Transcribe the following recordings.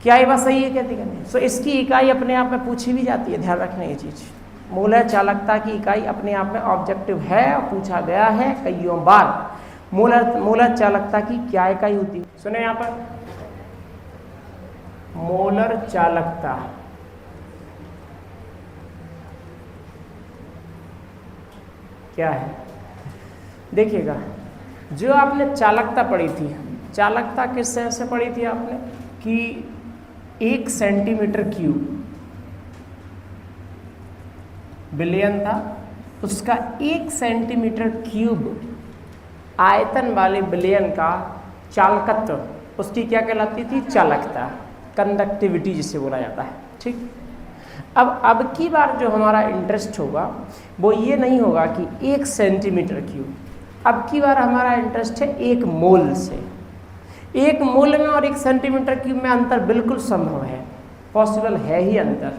क्या ये बात सही है कहती कहते? सो इसकी इकाई अपने आप में पूछी भी जाती है, ध्यान रखना ये चीज। मोलर चालकता की इकाई अपने आप में ऑब्जेक्टिव है और पूछा गया है कईयों बार। मोलर चालकता की क्या इकाई होती है? सुने यहाँ पर, मोलर चालकता क्या है? देखिएगा, जो आपने चालकता पढ़ी थी, चालकता किस से पढ़ी थी आपने कि 1 सेंटीमीटर क्यूब बिलियन था, उसका 1 सेंटीमीटर क्यूब आयतन वाले बिलियन का चालकत्व, उसकी क्या कहलाती थी? चालकता, कंडक्टिविटी जिसे बोला जाता है। ठीक, अब की बार जो हमारा इंटरेस्ट होगा वो ये नहीं होगा कि 1 सेंटीमीटर क्यूब, अब की बार हमारा इंटरेस्ट है 1 मोल से। 1 मोल में और 1 सेंटीमीटर क्यूब में अंतर बिल्कुल संभव है, पॉसिबल है ही अंतर।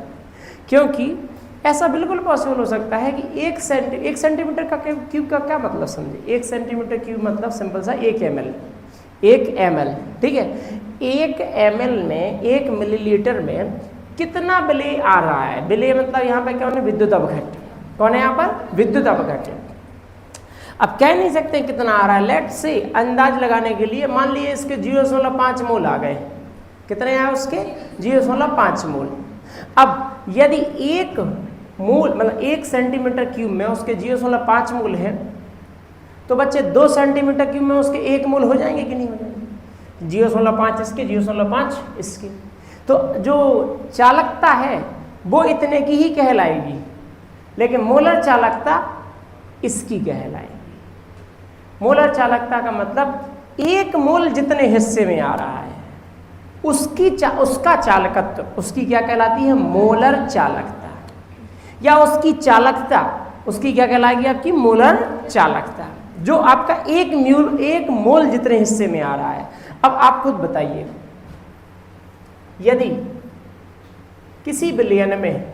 क्योंकि ऐसा बिल्कुल पॉसिबल हो सकता है कि 1 सेंटीमीटर का क्यूब का क्या मतलब समझे? 1 सेंटीमीटर क्यूब मतलब सिंपल सा 1 ml, 1 ml, ठीक है। 1 ml में 1 मिलीलीटर में कितना विलेय आ रहा है? विलेय मतलब यहाँ पे क्या होना? विद्युत अपघट्य। कौन है यहाँ पर? विद्युत अपघट्य। अब कह नहीं सकते कितना आ रहा है, लेट से अंदाज लगाने के लिए मान लिए इसके 0.5 मोल आ गए। कितने आए उसके? 0.5 मोल। अब यदि 1 मोल मतलब 1 सेंटीमीटर क्यूब में उसके 0.5 मोल है, तो बच्चे 2 सेंटीमीटर क्यूब में उसके 1 मोल हो जाएंगे कि नहीं हो जाएंगे? 0.5 इसके, 0.5 इसके। तो जो चालकता है वो इतने की ही कहलाएगी, लेकिन मोलर चालकता इसकी कहलाएगी। मोलर चालकता का मतलब 1 मोल जितने हिस्से में आ रहा है उसका चालकत्व, उसकी क्या कहलाती है? मोलर चालकता। या उसकी चालकता, उसकी क्या कहलाएगी? आपकी मोलर चालकता, जो आपका 1 मोल जितने हिस्से में आ रहा है। अब आप खुद बताइए, यदि किसी बिलियन में,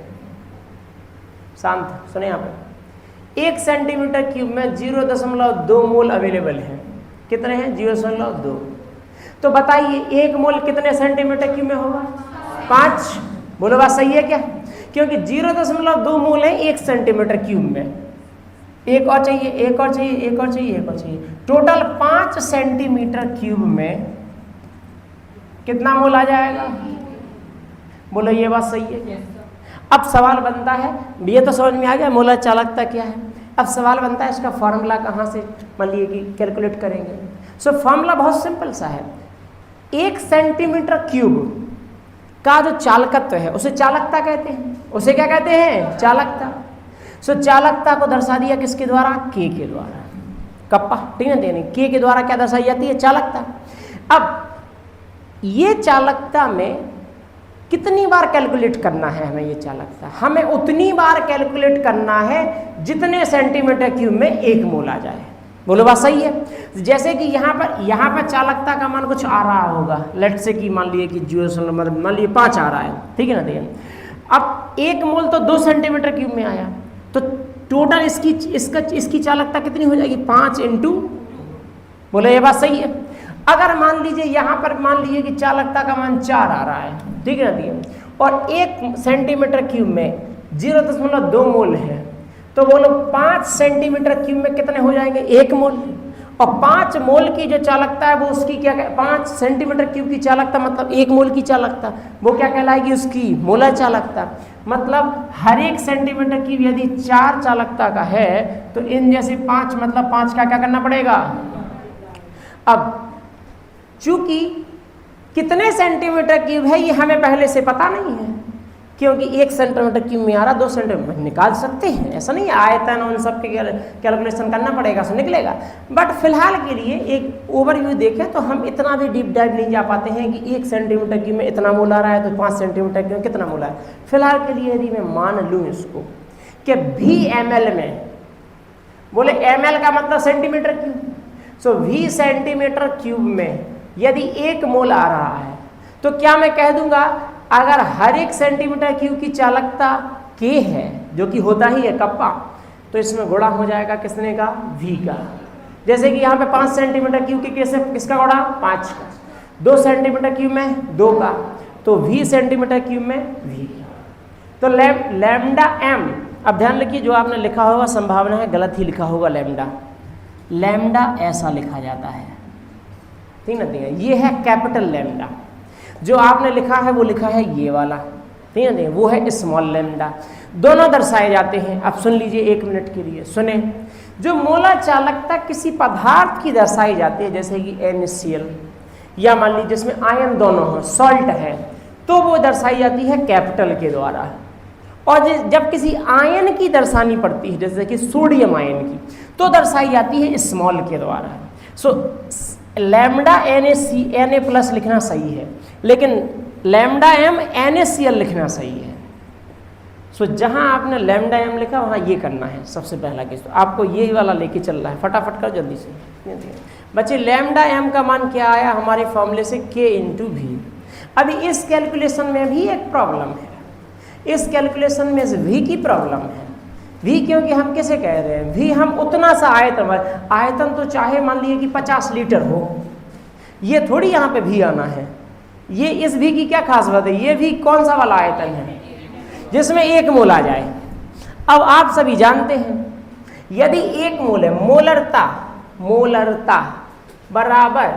शांत सुने यहाँ पर, 1 सेंटीमीटर क्यूब में 0.2 मोल अवेलेबल है। कितने हैं? 0.2। तो बताइए 1 मोल कितने सेंटीमीटर क्यूब में होगा? 5। बोलो बात सही है क्या? क्योंकि 0.2 मोल है 1 सेंटीमीटर क्यूब में। एक और चाहिए, एक और चाहिए, एक और चाहिए, एक और चाहिए। टोटल 5 सेंटीमीटर क्यूब में कितना मोल आ जाएगा? बोलो ये बात सही है? अब सवाल बनता है, ये तो समझ में आ गया मोलर चालकता क्या है। अब सवाल बनता है इसका फॉर्मूला कहाँ से मान लिए कि कैलकुलेट करेंगे। सो फॉर्मूला बहुत सिंपल सा है। 1 सेंटीमीटर क्यूब का जो चालकत्व है उसे चालकता कहते हैं। उसे क्या कहते हैं? चालकता। सो चालकता को दर्शा दिया किसके द्वारा? के के द्वारा। कप्पा, ठीक है देने, के के द्वारा क्या दर्शाई जाती है? चालकता। अब ये चालकता में कितनी बार कैलकुलेट करना है हमें? ये चालकता हमें उतनी बार कैलकुलेट करना है जितने सेंटीमीटर क्यूब में 1 मोल आ जाए। बोलो बात सही है? जैसे कि यहाँ पर चालकता का मान कुछ आ रहा होगा, लेट से कि मान लिए कि 5 आ रहा है, ठीक है ना। देखिए अब 1 मोल तो 2 सेंटीमीटर क्यूब में आया, तो टोटल इसकी चालकता कितनी हो जाएगी? 5 × बोलो ये बात सही है? अगर मान लीजिए यहाँ पर मान लीजिए कि चालकता का मान 4 आ रहा है, ठीक है ना, और 1 सेंटीमीटर क्यूब में 0.2 मोल है, तो बोलो 5 सेंटीमीटर क्यूब में कितने हो जाएंगे? 1 मोल। और 5 मोल की जो चालकता है वो उसकी क्या, 5 सेंटीमीटर क्यूब की चालकता मतलब 1 मोल की चालकता, वो क्या कहलाएगी? उसकी मोलर चालकता। मतलब हर 1 सेंटीमीटर क्यूब यदि 4 चालकता का है तो इन जैसे 5 मतलब 5 का क्या करना पड़ेगा? अब चूंकि कितने सेंटीमीटर क्यूब है ये हमें पहले से पता नहीं है, क्योंकि 1 सेंटीमीटर क्यूब में आ रहा, 2 सेंटीमीटर निकाल सकते हैं, ऐसा नहीं है आयतन उन सब के कैलकुलेशन करना पड़ेगा, सो निकलेगा। बट फिलहाल के लिए एक ओवरव्यू देखें तो हम इतना भी डीप डाइव नहीं जा पाते हैं कि 1 सेंटीमीटर क्यूब में इतना मोल आ रहा है तो 5 सेंटीमीटर क्यूब में कितना मोल आ रहा है। फिलहाल के लिए यदि मैं मान लूँ इसको कि V ml में, बोले ml का मतलब सेंटीमीटर क्यूब, सो V सेंटीमीटर क्यूब में यदि 1 मोल आ रहा है तो क्या मैं कह दूंगा अगर हर 1 सेंटीमीटर क्यूब की चालकता K है, जो कि होता ही है कप्पा, तो इसमें गुणा हो जाएगा किसने का? V का। जैसे कि यहाँ पे 5 सेंटीमीटर क्यूब की किसका गुणा? 5 का। 2 सेंटीमीटर क्यूब में 2 का, तो v सेंटीमीटर क्यूब में v। तो लैम्डा m, अब ध्यान रखिए जो आपने लिखा होगा संभावना है गलत ही लिखा होगा लैम्डा। लैम्डा ऐसा लिखा जाता है, ठीक ना, ठीक है। ये है कैपिटल लैम्डा, जो आपने लिखा है वो लिखा है ये वाला, ठीक है, वो है स्मॉल लैम्डा। दोनों दर्शाए जाते हैं। अब सुन लीजिए 1 मिनट के लिए सुने। जो मोलर चालकता किसी पदार्थ की दर्शाई जाती है, जैसे कि NaCl, या मान लीजिए जिसमें आयन दोनों हो, सॉल्ट है, तो वो दर्शाई जाती है कैपिटल के द्वारा। और जब किसी आयन की दर्शानी पड़ती है, जैसे कि सोडियम आयन की, तो दर्शाई जाती है स्मॉल के द्वारा। सो लैम्डा Na प्लस लिखना सही है, लेकिन लैम्डा m NaCl लिखना सही है। सो जहाँ आपने लैम्डा m लिखा वहाँ ये करना है सबसे पहला केस। तो आपको ये वाला लेके चल रहा है, फटाफट करो जल्दी से बच्चे। लैम्डा m का मान क्या आया हमारे फॉर्मूले से, K × V। अभी इस कैलकुलेशन में भी एक प्रॉब्लम है, इस कैलकुलेशन में V की प्रॉब्लम है। V क्योंकि हम कैसे कह रहे हैं, V हम उतना सा आयतन तो चाहे मान लीजिए कि 50 लीटर हो, ये थोड़ी यहाँ पे V आना है। ये इस V की क्या खास बात है, ये V कौन सा वाला आयतन है जिसमें 1 मोल आ जाए। अब आप सभी जानते हैं यदि 1 मोल है, मोलरता बराबर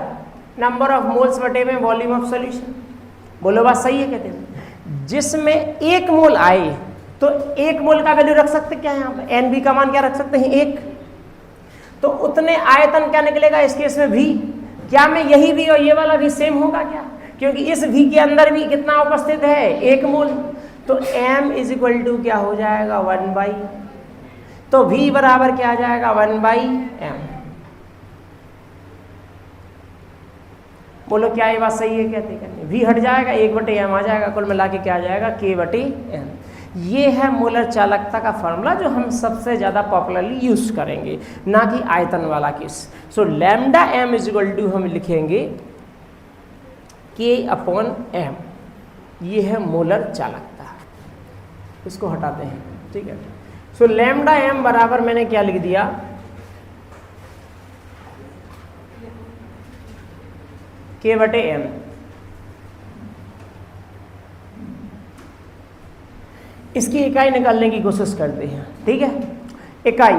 नंबर ऑफ मोल्स बटे में वॉल्यूम ऑफ सॉल्यूशन। बोलो बात सही है कहते हैं। जिसमें 1 मोल आए तो 1 मोल का वैल्यू रख सकते क्या यहाँ पे, NB का मान क्या रख सकते हैं 1। तो उतने आयतन क्या निकलेगा इस केस में V। क्या में यही V और ये वाला भी सेम होगा क्या, क्योंकि इस V के अंदर भी कितना उपस्थित है 1 मोल। तो m = क्या हो जाएगा 1/, तो V बराबर क्या आ जाएगा 1/m। बोलो क्या ये बात सही है, कहते कहते V हट जाएगा 1/m आ जाएगा, कुल मिला के क्या आ जाएगा K/m। ये है मोलर चालकता का फॉर्मूला जो हम सबसे ज़्यादा पॉपुलरली यूज करेंगे, ना कि आयतन वाला केस। सो लैम्डा m = हम लिखेंगे K/m। ये है मोलर चालकता, इसको हटाते हैं, ठीक है। सो लैम्डा m बराबर मैंने क्या लिख दिया, K/m। इसकी इकाई निकालने की कोशिश करते हैं, ठीक है। इकाई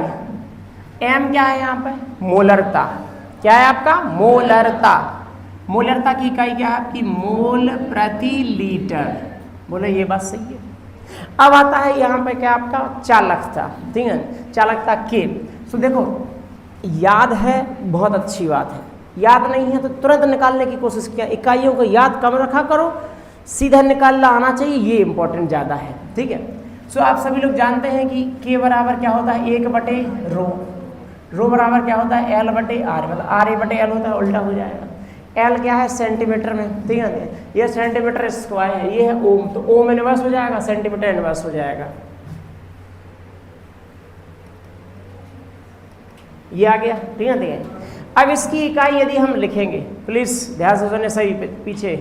m क्या है यहाँ पर, मोलरता। क्या है आपका, मोलरता। मोलरता की इकाई क्या है आपकी, मोल प्रति लीटर। बोले ये बात सही है। अब आता है यहाँ पे क्या आपका चालकता, ठीक है, चालकता K। तो देखो याद है, बहुत अच्छी बात है, याद नहीं है तो तुरंत निकालने की कोशिश किया। इकाइयों को याद कम रखा करो, सीधा निकालना आना चाहिए, ये इंपॉर्टेंट ज़्यादा है, ठीक है। सो आप सभी लोग जानते हैं कि K बराबर क्या होता है 1/ρ, रो बराबर क्या होता है L/r, मतलब RA/L होता है, उल्टा हो जाएगा। L क्या है सेंटीमीटर में, ठीक है, ये सेंटीमीटर स्क्वायर है, ये है ओम, तो ओम इनवर्स हो जाएगा, सेंटीमीटर इनवर्स हो जाएगा। ये आ गया, ठीक है, ठीक है। अब इसकी इकाई यदि हम लिखेंगे, प्लीज ध्यान से सुने, सही पीछे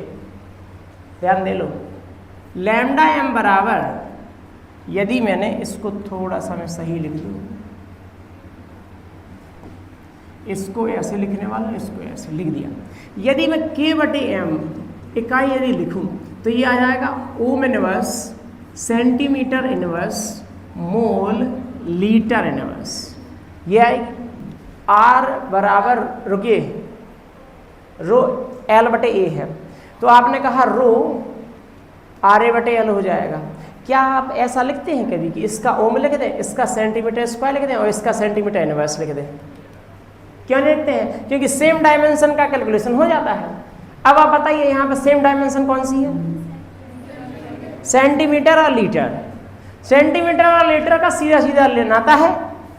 ध्यान दे लो। लैम्डा m बराबर, यदि मैंने इसको थोड़ा सा मैं सही लिख दूँ, इसको ऐसे लिखने वाला, इसको ऐसे लिख दिया। यदि मैं K/m इकाई यदि लिखूं तो ये आ जाएगा ओम इनवर्स, सेंटीमीटर इनवर्स, मोल, लीटर इनवर्स। ये आएगी। R बराबर, रुकिए, रो L/A है, तो आपने कहा रो RA/L हो जाएगा। क्या आप ऐसा लिखते हैं कभी कि इसका ओम लिख दें, इसका सेंटीमीटर स्क्वायर लिख दें और इसका सेंटीमीटर इनवर्स लिख दें? क्यों लिखते हैं? क्योंकि सेम डायमेंशन का कैलकुलेशन हो जाता है। अब आप बताइए यहाँ पे सेम डायमेंशन कौन सी है? सेंटीमीटर और लीटर। सेंटीमीटर और लीटर का सीधा सीधा लेना आता है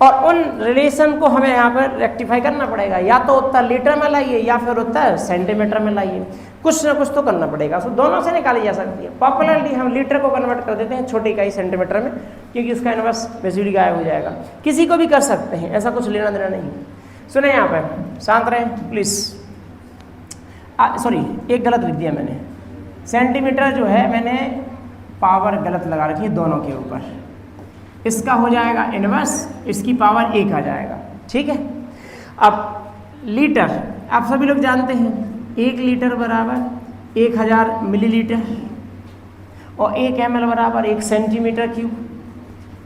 और उन रिलेशन को हमें यहाँ पर रेक्टिफाई करना पड़ेगा, या तो उत्तर लीटर में लाइए या फिर उत्तर सेंटीमीटर में लाइए, कुछ ना कुछ तो करना पड़ेगा। तो दोनों से निकाली जा सकती है। पॉपुलरली हम लीटर को कन्वर्ट कर देते हैं छोटी इकाई सेंटीमीटर में, क्योंकि उसका इनवर्स बेसिकली गायब हो जाएगा। किसी को भी कर सकते हैं, ऐसा कुछ लेना देना नहीं। सुने यहाँ पे, शांत रहें प्लीज। सॉरी, एक गलत लिख दिया मैंने। सेंटीमीटर जो है मैंने पावर गलत लगा रखी है दोनों के ऊपर। इसका हो जाएगा इनवर्स, इसकी पावर 1 आ जाएगा, ठीक है। अब लीटर आप सभी लोग जानते हैं, 1 लीटर बराबर 1000 मिलीलीटर, और 1 ml बराबर 1 सेंटीमीटर क्यूब,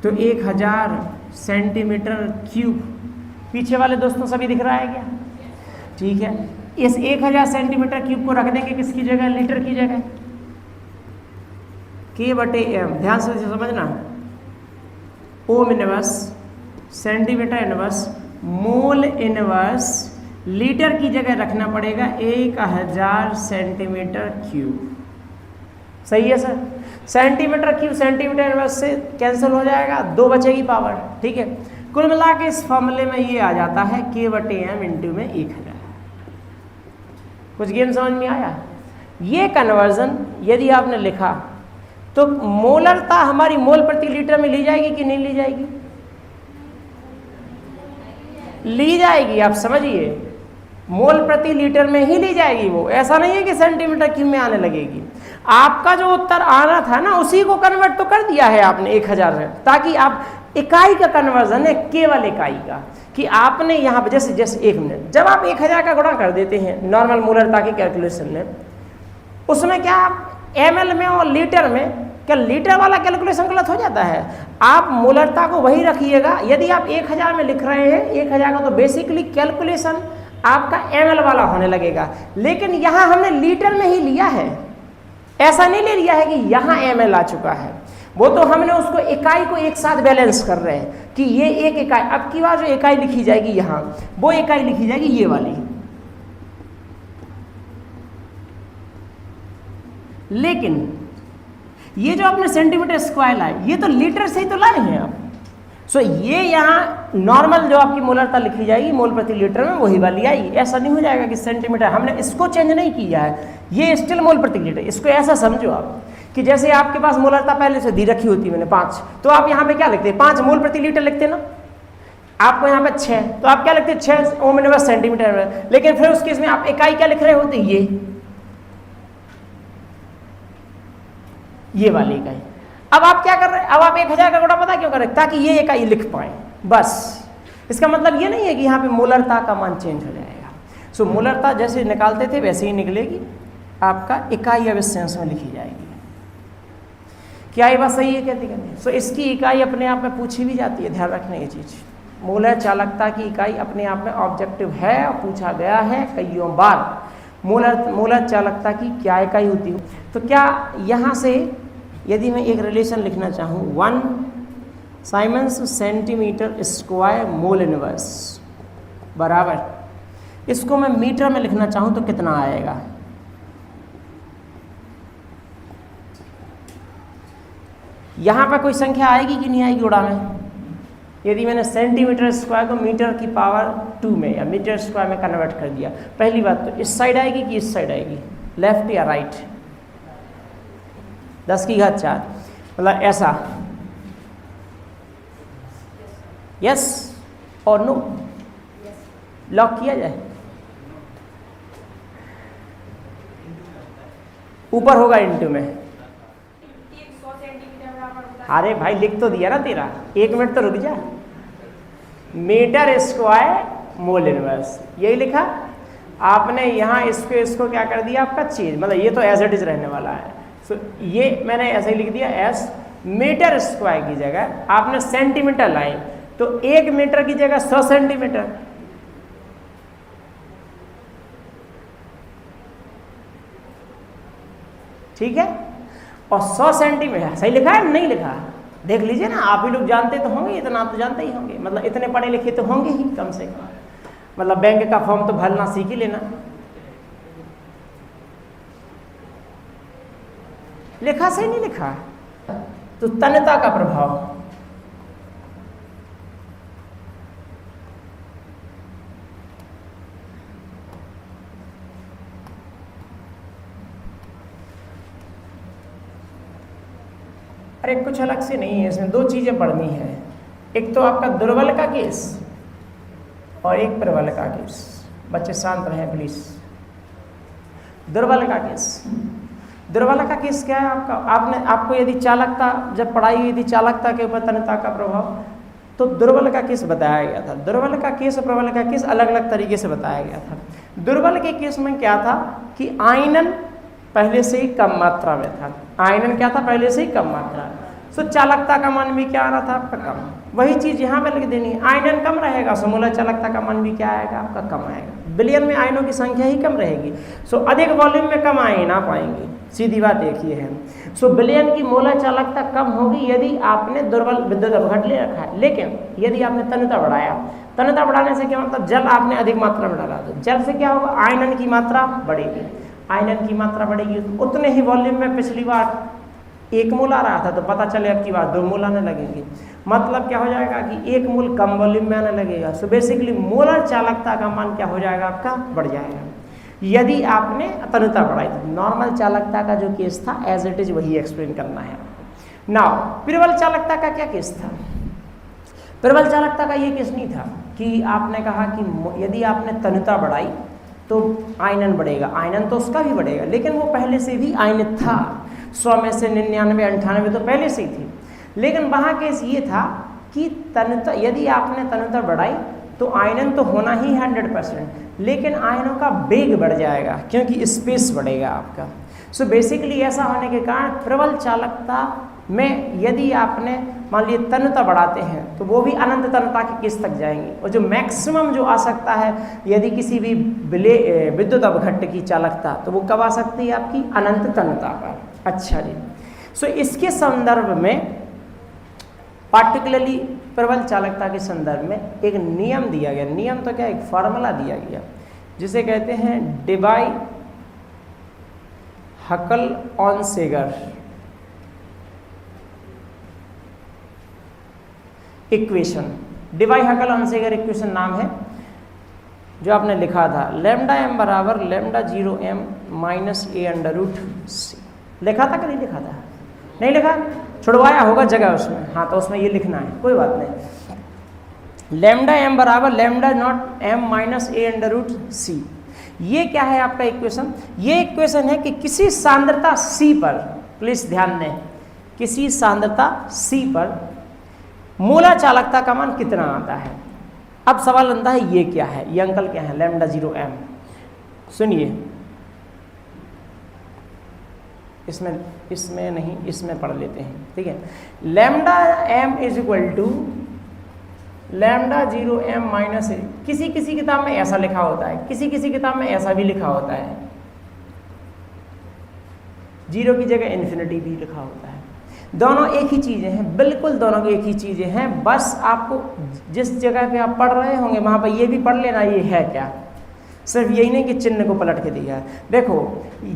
तो 1000 सेंटीमीटर क्यूब। पीछे वाले दोस्तों सभी दिख रहा है क्या? ठीक है, इस 1000 सेंटीमीटर क्यूब को रख देंगे किसकी जगह? लीटर की जगह, K/m। ध्यान से समझना, ohm inverse, centimetre inverse, mole inverse, litre की जगह रखना पड़ेगा 1000 सेंटीमीटर क्यूब। सही है sir? Centimetre cube centimetre inverse से कैंसिल हो जाएगा, 2 बचेगी पावर। ठीक है, कुल मिला के इस फॉर्मूले में ये आ जाता है K/m इंटू में 1000। कुछ गेम समझ में आया? ये कन्वर्जन यदि आपने लिखा तो मोलरता हमारी मोल प्रति लीटर में ली जाएगी कि नहीं ली जाएगी? ली जाएगी। आप समझिए, मोल प्रति लीटर में ही ली जाएगी वो, ऐसा नहीं है कि सेंटीमीटर क्यूब में आने लगेगी। आपका जो उत्तर आना था ना, उसी को कन्वर्ट तो कर दिया है आपने 1000 में, ताकि आप इकाई का कन्वर्जन है, केवल इकाई का, कि आपने यहाँ पर जैसे 1 मिनट, जब आप 1000 का गुणा कर देते हैं नॉर्मल मोलरता की कैलकुलेशन में, उसमें क्या आप ml में और लीटर में, क्या लीटर वाला कैलकुलेशन गलत हो जाता है? आप मोलरता को वही रखिएगा। यदि आप 1000 में लिख रहे हैं 1000 का, तो बेसिकली कैलकुलेशन आपका ml वाला होने लगेगा, लेकिन यहाँ हमने लीटर में ही लिया है, ऐसा नहीं ले लिया है कि यहाँ ml आ चुका है। वो तो हमने उसको इकाई को एक साथ बैलेंस कर रहे हैं कि ये एक इकाई, अब की बार जो इकाई लिखी जाएगी यहाँ, वो इकाई लिखी जाएगी ये वाली। लेकिन ये जो आपने सेंटीमीटर स्क्वायर लाए, ये तो लीटर से ही तो लाए हैं आप। सो ये यहाँ नॉर्मल जो आपकी मोलरता लिखी जाएगी मोल प्रति लीटर में, वही वाली आई। ऐसा नहीं हो जाएगा कि सेंटीमीटर, हमने इसको चेंज नहीं किया है, ये स्टिल मोल प्रति लीटर। इसको ऐसा समझो आप कि जैसे आपके पास मोलरता पहले से दी रखी होती है मैंने 5, तो आप यहाँ पे क्या लिखते हैं? 5 मोल प्रति लीटर लिखते ना। आपको यहाँ पे 6, तो आप क्या लिखते हैं? 6 ओम इनवर्स सेंटीमीटर। लेकिन फिर उस केस में आप इकाई क्या लिख रहे होते? ये वाली इकाई। अब आप क्या कर रहे हैं? अब आप 1000 का गुणा पता क्यों कर रहे हैं? ताकि ये इकाई लिख पाए, बस। इसका मतलब ये नहीं है कि यहाँ पे मोलरता का मान चेंज हो जाएगा। सो मोलरता जैसे निकालते थे वैसे ही निकलेगी, आपका इकाई अब इस सेंस में लिखी जाएगी। क्या ये बात सही है? कहती कहती। सो इसकी इकाई अपने आप में पूछी भी जाती है, ध्यान रखना ये चीज़। मोलर चालकता की इकाई अपने आप में ऑब्जेक्टिव है और पूछा गया है कईयों बार। मोलर चालकता की क्या इकाई होती है? तो क्या यहाँ से यदि मैं एक रिलेशन लिखना चाहूँ, 1 Simons centimetre square mole inverse बराबर, इसको मैं मीटर में लिखना चाहूँ तो कितना आएगा? यहाँ पर कोई संख्या आएगी कि नहीं आएगी उड़ा में? यदि मैंने सेंटीमीटर स्क्वायर को मीटर की पावर 2 में या मीटर स्क्वायर में कन्वर्ट कर दिया, पहली बात तो इस साइड आएगी कि इस साइड आएगी? लेफ्ट या राइट? 10 की घात 4, मतलब ऐसा। यस और नो? लॉक किया जाए? ऊपर होगा इंटू में। अरे भाई लिख तो दिया ना तेरा, 1 मिनट तो रुक जा। मीटर स्क्वायर मोल इनवर्स, यही लिखा आपने। यहाँ इसको क्या कर दिया आपका चेंज, मतलब ये तो एज इट इज रहने वाला है। सो ये मैंने ऐसे ही लिख दिया एस मीटर स्क्वायर की जगह आपने सेंटीमीटर लाए, तो 1 मीटर की जगह 100 सेंटीमीटर। ठीक है, और 100 सेंटीमीटर सही लिखा है नहीं लिखा? देख लीजिए ना, आप ही लोग जानते तो होंगे, इतना आप तो जानते ही होंगे, मतलब इतने पढ़े लिखे तो होंगे ही कम से कम, मतलब बैंक का फॉर्म तो भरना सीख ही लेना। लिखा सही नहीं लिखा? तो तन्यता का प्रभाव, अरे कुछ अलग से नहीं है, इसमें 2 चीजें पढ़नी है। एक तो आपका दुर्बल का केस और एक प्रबल का केस। बच्चे शांत रहें प्लीज। दुर्बल का केस, दुर्बल का केस क्या है आपका? आपको यदि चालकता जब पढ़ाई यदि चालकता के ऊपर तन्यता का प्रभाव, तो दुर्बल का केस बताया गया था। दुर्बल का केस और प्रबल का केस अलग अलग तरीके से बताया गया था। दुर्बल के केस में क्या था कि आयनन पहले से ही कम मात्रा में था, आयनन क्या था, पहले से ही कम मात्रा। सो चालकता का मान भी क्या आ रहा था आपका, कम। वही चीज यहाँ पे लिख देनी है, आयनन कम रहेगा सो मोलर चालकता का मान भी क्या आएगा आपका, कम आएगा। विलयन में आयनों की संख्या ही कम रहेगी, सो अधिक वॉल्यूम में कम आयन आ पाएंगे, सीधी बात एक ही है। सो विलयन की मोलर चालकता कम होगी यदि आपने दुर्बल विद्युत अपघट ले रखा है, लेकिन यदि आपने तन्यता बढ़ाया, तन्यता बढ़ाने से क्या मतलब, जल आपने अधिक मात्रा में डाला, तो जल से क्या होगा, आयनन की मात्रा बढ़ेगी। आयनन की मात्रा बढ़ेगी तो उतने ही वॉल्यूम में, पिछली बार 1 मोल आ रहा था तो पता चले अब की बार 2 मोल आने लगेंगे, मतलब क्या हो जाएगा कि 1 मोल कम वॉल्यूम में आने लगेगा। सो बेसिकली मोलर चालकता का मान क्या हो जाएगा आपका, बढ़ जाएगा यदि आपने तन्यता बढ़ाई। नॉर्मल चालकता का जो केस था एज इट इज वही एक्सप्लेन करना है। नाउ प्रबल चालकता का क्या केस था, प्रबल चालकता का ये केस नहीं था कि आपने कहा कि यदि आपने तन्यता बढ़ाई तो आयनन बढ़ेगा, आयनन तो उसका भी बढ़ेगा, लेकिन वो पहले से भी आयनित था, 100 में से 99 98 तो पहले से ही थी। लेकिन वहाँ केस ये था कि तन्यता, यदि आपने तन्यता बढ़ाई तो आयनन तो होना ही 100%, लेकिन आयनों का वेग बढ़ जाएगा क्योंकि स्पेस बढ़ेगा आपका। सो बेसिकली ऐसा होने के कारण प्रबल चालकता में यदि आपने मान लीजिए तन्यता बढ़ाते हैं तो वो भी अनंत तन्यता के केस तक जाएंगे, और जो मैक्सिमम जो आ सकता है यदि किसी भी विद्युत अपघट्ट की चालकता, तो वो कब आ सकती है आपकी, अनंत तन्यता पर। अच्छा जी, सो इसके संदर्भ में पार्टिकुलरली प्रबल चालकता के संदर्भ में एक नियम दिया गया, नियम तो क्या, एक फार्मूला दिया गया जिसे कहते हैं डिबाई हकल-ऑनसेगर इक्वेशन। डिबाई हकल-ऑनसेगर इक्वेशन नाम है जो आपने लिखा था, लैम्डा m बराबर लैम्डा 0m माइनस a√c। लिखा था कि नहीं लिखा था, नहीं लिखा, छुड़वाया होगा जगह उसमें, हाँ तो उसमें ये लिखना है, कोई बात नहीं। लैम्डा m बराबर lambda naught m minus a√c। ये क्या है आपका इक्वेशन, ये इक्वेशन है कि किसी सांद्रता c पर, प्लीज ध्यान दें, किसी सांद्रता c पर मोलर चालकता का मान कितना आता है। अब सवाल बनता है ये क्या है, ये अंकल क्या है, लैम्डा 0m। सुनिए, इसमें नहीं, इसमें पढ़ लेते हैं, ठीक है। Lambda m is equal to lambda 0m minus A. किसी किसी किताब में ऐसा लिखा होता है, किसी किसी किताब में ऐसा भी लिखा होता है, 0 की जगह इन्फिनिटी भी लिखा होता है। दोनों एक ही चीज़ें हैं, बिल्कुल दोनों की एक ही चीज़ें हैं, बस आपको जिस जगह पे आप पढ़ रहे होंगे वहाँ पर ये भी पढ़ लेना ये है क्या, सिर्फ यही नहीं कि चिन्ह को पलट के दिया है। देखो,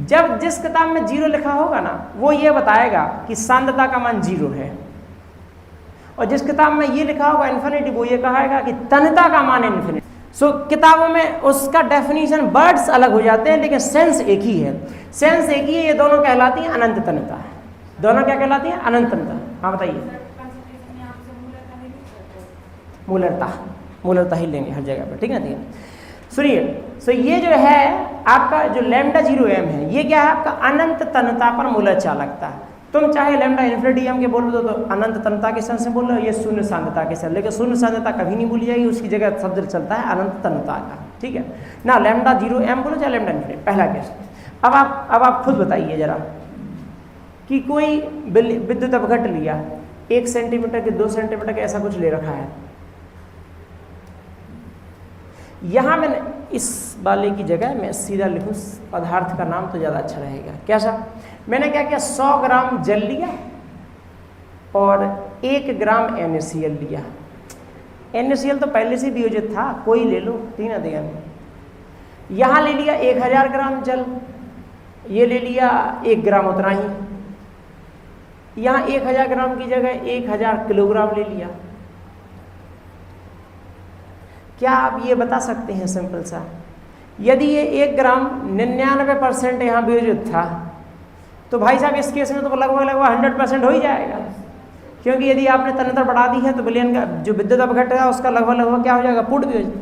जब जिस किताब में 0 लिखा होगा ना, वो ये बताएगा कि सांद्रता का मान 0 है, और जिस किताब में ये लिखा होगा इन्फिनिटी, वो ये कहेगा कि तन्यता का मान इन्फिनिटी। सो किताबों में उसका डेफिनेशन वर्ड्स अलग हो जाते हैं, लेकिन सेंस एक ही है, सेंस एक ही है। ये दोनों कहलाती हैं अनंत तन्यता, दोनों क्या कहलाती है, अनंत तन्यता। हाँ बताइए, मूलरता, मूलरता ही लेंगे हर जगह पर, ठीक है, ठीक है। सुनिए, सो ये जो है आपका जो लैम्डा 0m है, ये क्या है आपका अनंत तन्यता पर मोलर चालकता। तुम चाहे लैम्डा इन्फिनिटी m के बोल दो तो अनंत तन्यता के सेंस से बोल रहे हो, ये शून्य सांद्रता के सेंस, लेकिन शून्य सांद्रता कभी नहीं भूली जाएगी, उसकी जगह शब्द चलता है अनंत तन्यता का, ठीक है ना। लैम्डा 0m बोलो चाहे लैम्डा इन्फिनिटी, पहला केस। अब आप खुद बताइए जरा कि कोई विद्युत अपघट्ट लिया, 1 सेंटीमीटर के 2 सेंटीमीटर के ऐसा कुछ ले रखा है। यहाँ मैंने इस वाले की जगह मैं सीधा लिखूँ, पदार्थ का नाम तो ज़्यादा अच्छा रहेगा। कैसा, मैंने क्या किया, 100 ग्राम जल लिया और 1 ग्राम NaCl लिया। NaCl तो पहले से वियोजित था, कोई ले लो, 3 अधिकरण में। यहाँ ले लिया 1000 ग्राम जल, ये ले लिया 1 ग्राम उतना ही। यहाँ 1000 ग्राम की जगह 1000 किलोग्राम ले लिया। क्या आप ये बता सकते हैं सिंपल सा, यदि ये 1 ग्राम 99% यहाँ वियोजित था, तो भाई साहब इस केस में तो लगभग 100% हो ही जाएगा, क्योंकि यदि आपने तन्यता बढ़ा दी है तो विलयन का जो विद्युत अपघट्ट है उसका लगभग क्या हो जाएगा, पूर्ण वियोजित।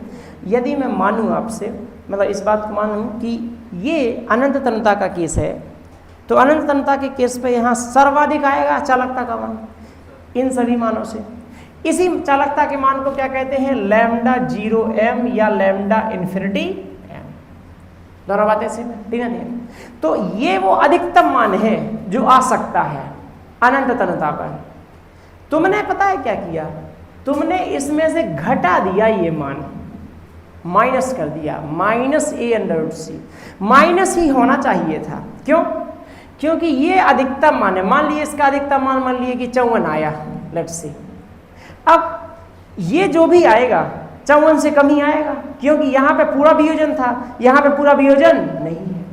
यदि मैं मानूँ आपसे, मतलब इस बात को मानूँ कि ये अनंत तन्यता का केस है, तो अनंत तन्यता के केस पे यहाँ सर्वाधिक आएगा चालकता का मान इन सभी मानों से। इसी चालकता के मान को क्या कहते हैं, लैम्डा 0m या लैम्डा इन्फिनिटी m। दोनों बातें सेम है, ठीक है। तो ये वो अधिकतम मान है जो आ सकता है अनंत तनता पर। तुमने पता है क्या किया, तुमने इसमें से घटा दिया ये मान, माइनस कर दिया, -a/√c। माइनस ही होना चाहिए था, क्यों? क्योंकि ये अधिकतम मान है। मान लिए इसका अधिकतम मान मान लिए कि 54 आया, लेट्स सी। अब ये जो भी आएगा 54 से कम ही आएगा, क्योंकि यहाँ पे पूरा वियोजन था, यहाँ पे पूरा वियोजन नहीं है।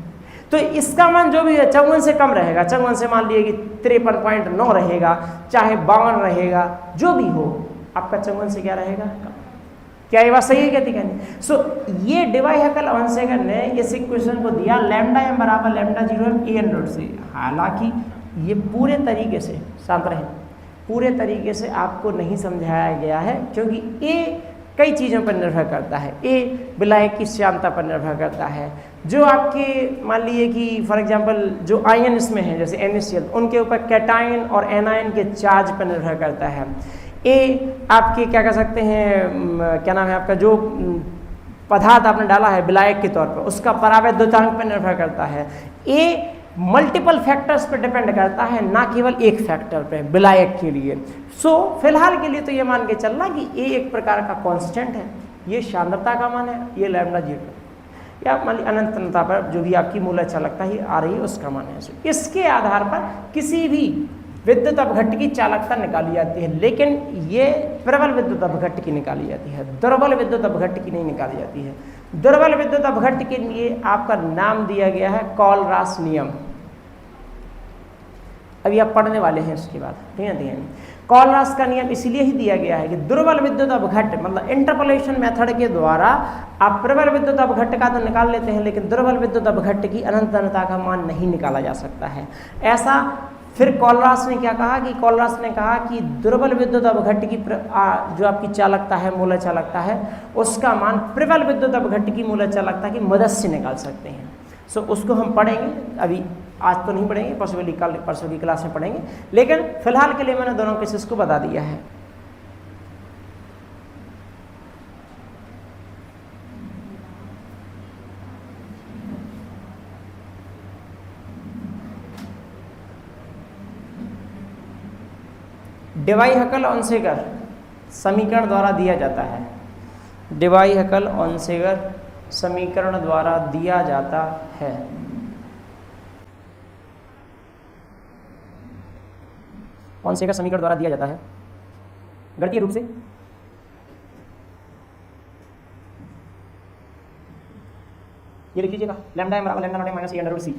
तो इसका मान जो भी है 54 से कम रहेगा। 54 से मान लिए कि 53.9 रहेगा, चाहे 52 रहेगा, जो भी हो आपका 54 से क्या रहेगा, कम। क्या ये बात सही है, कहती कहनी? सो ये डिवाई-हैकल ऑनसेगर ने इस इक्वेशन को दिया λm बराबर λ0 a/√c। हालांकि ये पूरे तरीके से, शांत रहें, पूरे तरीके से आपको नहीं समझाया गया है, क्योंकि ए कई चीज़ों पर निर्भर करता है। ए विलायक की श्यानता पर निर्भर करता है, जो आपके मान लीजिए कि फॉर एग्जांपल जो आयन इसमें है जैसे NaCl, उनके ऊपर कैटायन और एनायन के चार्ज पर निर्भर करता है। ए आपके क्या कह सकते हैं, क्या नाम है आपका, जो पदार्थ आपने डाला है विलायक के तौर पर, उसका परावैध द्योतांक पर निर्भर करता है। ए मल्टीपल फैक्टर्स पर डिपेंड करता है, ना केवल एक फैक्टर पे विलायक के लिए। सो फिलहाल के लिए तो ये मान के चलना कि ए एक प्रकार का कांस्टेंट है, ये सांद्रता का मान है, ये λ0 या मान ली अनंतता पर जो भी आपकी मूल चालकता ही आ रही है उसका मान है। इसके आधार पर किसी भी विद्युत अपघट्ट की चालकता निकाली जाती है, लेकिन ये प्रबल विद्युत अपघट्ट की निकाली जाती है, दुर्बल विद्युत अपघट्ट की नहीं निकाली जाती है। दुर्बल विद्युत अपघट्ट के लिए आपका नाम दिया गया है कॉलरास नियम। अभी आप पढ़ने वाले हैं उसके बाद, ठीक है। कॉलरास का नियम इसलिए ही दिया गया है कि दुर्बल विद्युत अपघट्ट मतलब इंटरपोलेशन मेथड के द्वारा आप प्रबल विद्युत अपघट्ट का तो निकाल लेते हैं, लेकिन दुर्बल विद्युत अपघट्ट की अनंतता का मान नहीं निकाला जा सकता है। ऐसा फिर कॉलरास ने क्या कहा कि कॉलरास ने कहा कि दुर्बल विद्युत अपघट्ट की जो आपकी चालकता है, मूल चालकता है, उसका मान प्रबल विद्युत अपघट्ट की मूल चालकता की मदद से निकाल सकते हैं। सो उसको हम पढ़ेंगे, अभी आज तो नहीं पढ़ेंगे, परसों की क्लास में पढ़ेंगे, लेकिन फिलहाल के लिए मैंने दोनों केसेस को बता दिया है। डिवाई-हैकल ऑनसेगर समीकरण द्वारा दिया जाता है। डिवाई-हैकल ऑनसेगर समीकरण द्वारा दिया जाता है। ऑनसेगर समीकरण द्वारा दिया जाता है गणितीय रूप से ये लिख लीजिएगा, λm बराबर λ0 - a/√c।